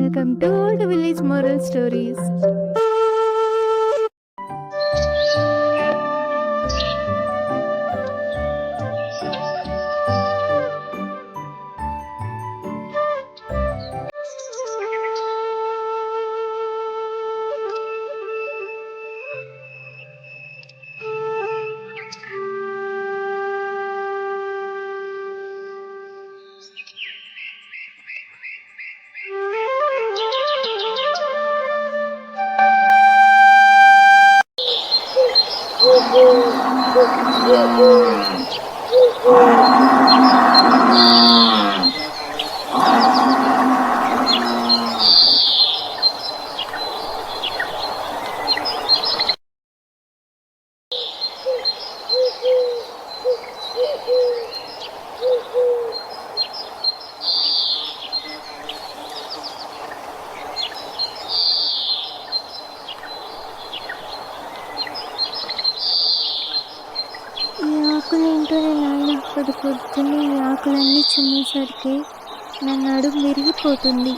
welcome to the Village Moral Stories. ఈ ఆకులేంటోనే నాయన, పొద్దున్నే ఈ ఆకులన్నీ చిమ్మేసరికి నా నడుము విరిగిపోతుంది.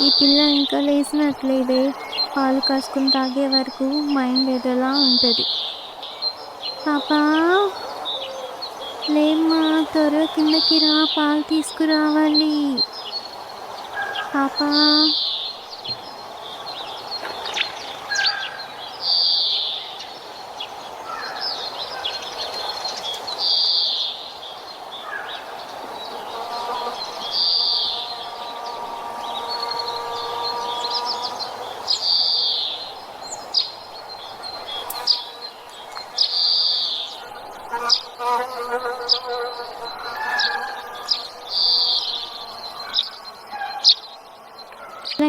ఈ పిల్ల ఇంకా లేచినట్లేదే. పాలు కాసుకుని తాగే వరకు మైండ్ ఏదోలా ఉంటుంది. పాపా లేమ్మా, త్వరగా కిందకి రా, పాలు తీసుకురావాలి. పాపా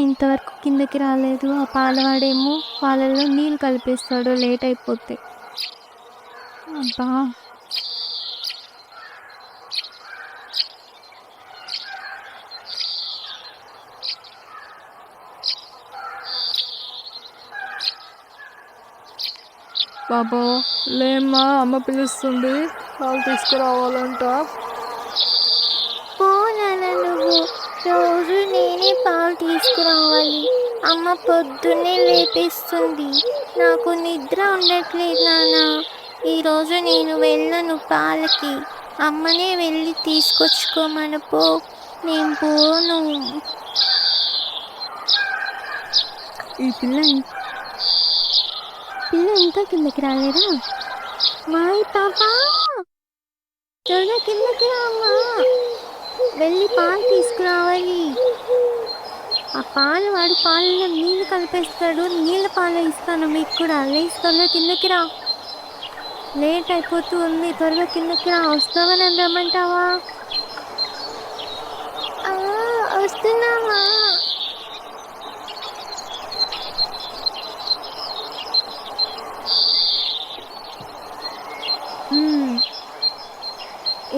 ఇంతవరకు కిందకి రాలేదు. ఆ పాలవాడేమో పాలల్లో నీళ్ళు కలిపేస్తాడు లేట్ అయిపోతే. అబ్బా బాబా లేమ్మా, అమ్మ పిలుస్తుంది, పాలు తీసుకురావాలంట. పోనాన్న, నువ్వు రోజు నేనే పాలు తీసుకురావాలి. అమ్మ పొద్దున్నే లేపేస్తుంది. నాకు నిద్ర ఉండట్లేదు నాన్న. ఈరోజు నేను వెళ్ళను పాలకి. అమ్మనే వెళ్ళి తీసుకొచ్చుకోమని పో. నేను పోను. ఈ పిల్ల ఇంకా కిందకి రాలేదా? మాయి పాపా, త్వరగా కిందకి రామ్మా, వెళ్ళి పాలు తీసుకురావాలి. ఆ పాలు వాడు పాలలో నీళ్ళు కలిపేస్తాడు. నీళ్ళ పాలు ఇస్తాను మీకు కూడా. లేచి త్వరగా కిందకి రా, లేట్ అయిపోతూ ఉంది. త్వరగా కిందకి రా. వస్తావా, నన్ను రమ్మంటావా? వస్తున్నావా?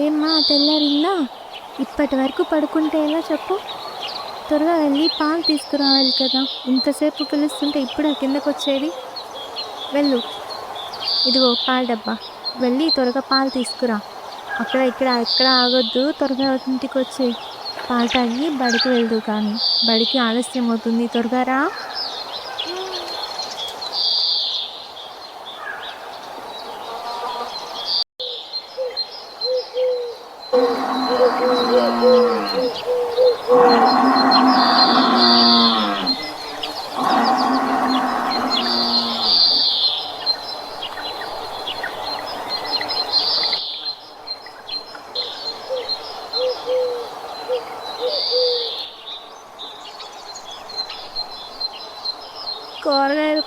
ఏమ్మా, తెల్లారిందా? ఇప్పటి వరకు పడుకుంటే ఎలా చెప్పు? త్వరగా వెళ్ళి పాలు తీసుకురావాలి కదా. ఇంతసేపు పిలుస్తుంటే ఇప్పుడు కిందకు వచ్చేది. వెళ్ళు, ఇదిగో పాల డబ్బా. వెళ్ళి త్వరగా పాలు తీసుకురా. ఎక్కడ ఆగొద్దు. త్వరగా ఇంటికి వచ్చి పాలు తాగి బడికి వెళ్దు, కానీ బడికి ఆలస్యం అవుతుంది. త్వరగా రా.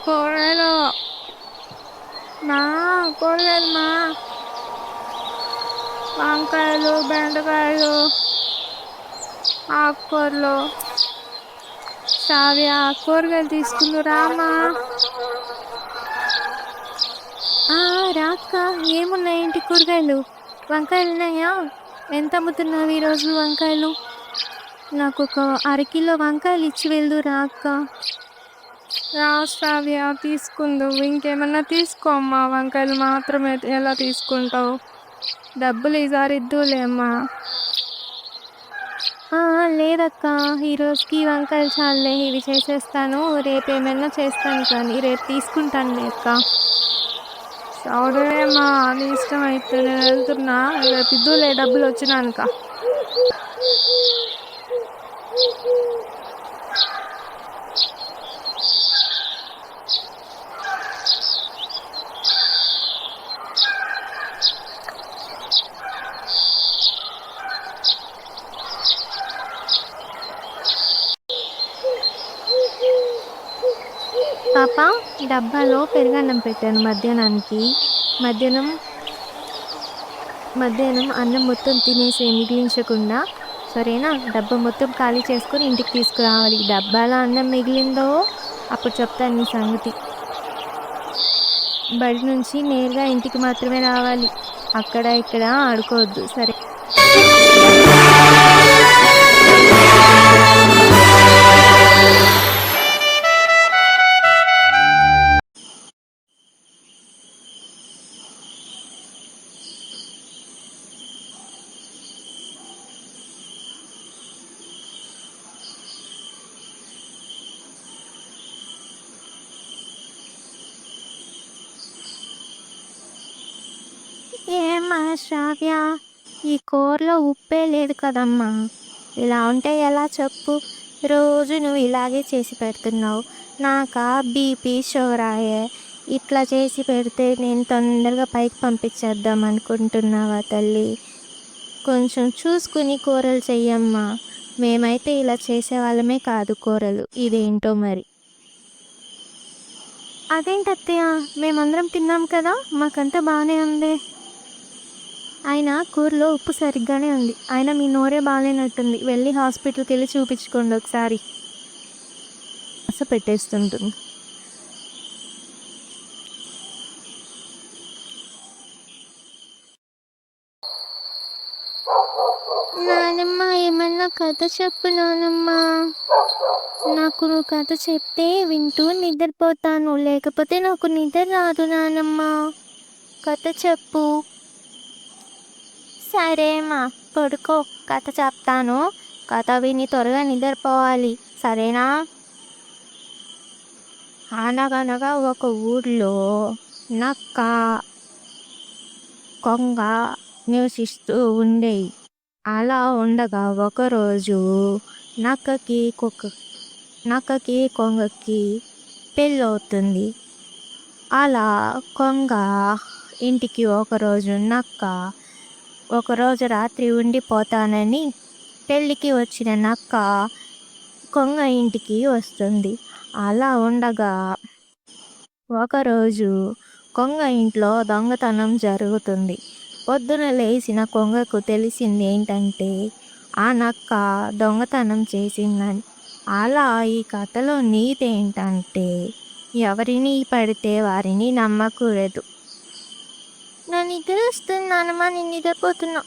కూరగాయలు మా, కూరగాయలు మా, వంకాయలు, బెండకాయలు, ఆకుకూరలు. సావ్య, కూరగాయలు తీసుకుందు రామా. రాక్క, ఏమున్నాయి ఇంటి కూరగాయలు? వంకాయలు ఉన్నాయా? ఎంత అమ్ముతున్నావు ఈరోజు వంకాయలు? నాకు ఒక అరకిలో వంకాయలు ఇచ్చి వెళ్దు రాక్క. శ్రావ్య, తీసుకుందు. ఇంకేమన్నా తీసుకోమ్మా, వంకాయలు మాత్రమే ఎలా తీసుకుంటావు? డబ్బులు ఈసారి ఇద్దులేమ్మా. లేదక్క, ఈరోజుకి వంకాయలు చాలులే, ఇవి చేసేస్తాను, రేపు ఏమైనా చేస్తాను, కానీ రేపు తీసుకుంటానులే అక్క. సౌడేమా నీ ఇష్టం అయితే నేను వెళ్తున్నా, రేపు ఇద్దులే డబ్బులు వచ్చినానుక. పాప, డబ్బాలో పెరుగన్నం పెట్టాను మధ్యాహ్నానికి. మధ్యాహ్నం అన్నం మొత్తం తినేసి మిగిలించకుండా, సరేనా? డబ్బా మొత్తం ఖాళీ చేసుకొని ఇంటికి తీసుకురావాలి. డబ్బాలో అన్నం మిగిలిందో అప్పుడు చెప్తాను నీ సంగతి. బడి నుంచి నేరుగా ఇంటికి మాత్రమే రావాలి, అక్కడ ఇక్కడ ఆడుకోవద్దు, సరే? ఏమ్మా శ్రావ్య, ఈ కూరలో ఉప్పే లేదు కదమ్మా. ఇలా ఉంటే ఎలా చెప్పు? రోజు నువ్వు ఇలాగే చేసి పెడుతున్నావు. నాకా బీపీ షోరాయే. ఇట్లా చేసి పెడితే నేను తొందరగా పైకి పంపించేద్దాం అనుకుంటున్నావా తల్లి? కొంచెం చూసుకుని కూరలు చెయ్యమ్మా. మేమైతే ఇలా చేసేవాళ్ళమే కాదు కూరలు, ఇదేంటో మరి. అదేంటత్తయ్య, మేమందరం తిన్నాం కదా, మాకంతా బాగానే ఉంది. ఆయన కూరలో ఉప్పు సరిగ్గానే ఉంది. ఆయన మీ నోరే బాగాలేనట్టుంది, వెళ్ళి హాస్పిటల్కి వెళ్ళి చూపించుకోండి ఒకసారి. అసలు పెట్టేస్తుంటుంది. నానమ్మ, ఏమన్నా కథ చెప్పు నానమ్మ. నాకు నువ్వు కథ చెప్తే వింటూ నిద్రపోతాను, లేకపోతే నాకు నిద్ర రాదు నానమ్మ. కథ చెప్పు. సరేమ్మా, పడుకో, కథ చెప్తాను. కథ విని త్వరగా నిద్రపోవాలి, సరేనా? అనగనగా ఒక ఊర్లో నక్క, కొంగ నివసిస్తూ ఉండేవి. అలా ఉండగా ఒకరోజు నక్కకి కొంగకి పెళ్ళవుతుంది. అలా కొంగ ఇంటికి ఒకరోజు నక్క ఒకరోజు రాత్రి ఉండిపోతానని పెళ్ళికి వచ్చిన నక్క కొంగ ఇంటికి వస్తుంది. అలా ఉండగా ఒకరోజు కొంగ ఇంట్లో దొంగతనం జరుగుతుంది. పొద్దున లేచిన కొంగకు తెలిసింది ఏంటంటే ఆ నక్క దొంగతనం చేసిందని. అలా ఈ కథలో నీతి ఏంటంటే ఎవరిని పడితే వారిని నమ్మకూడదు. నా నిద్ర వస్తుంది నానమ్మ, నేను నిద్రపోతున్నా.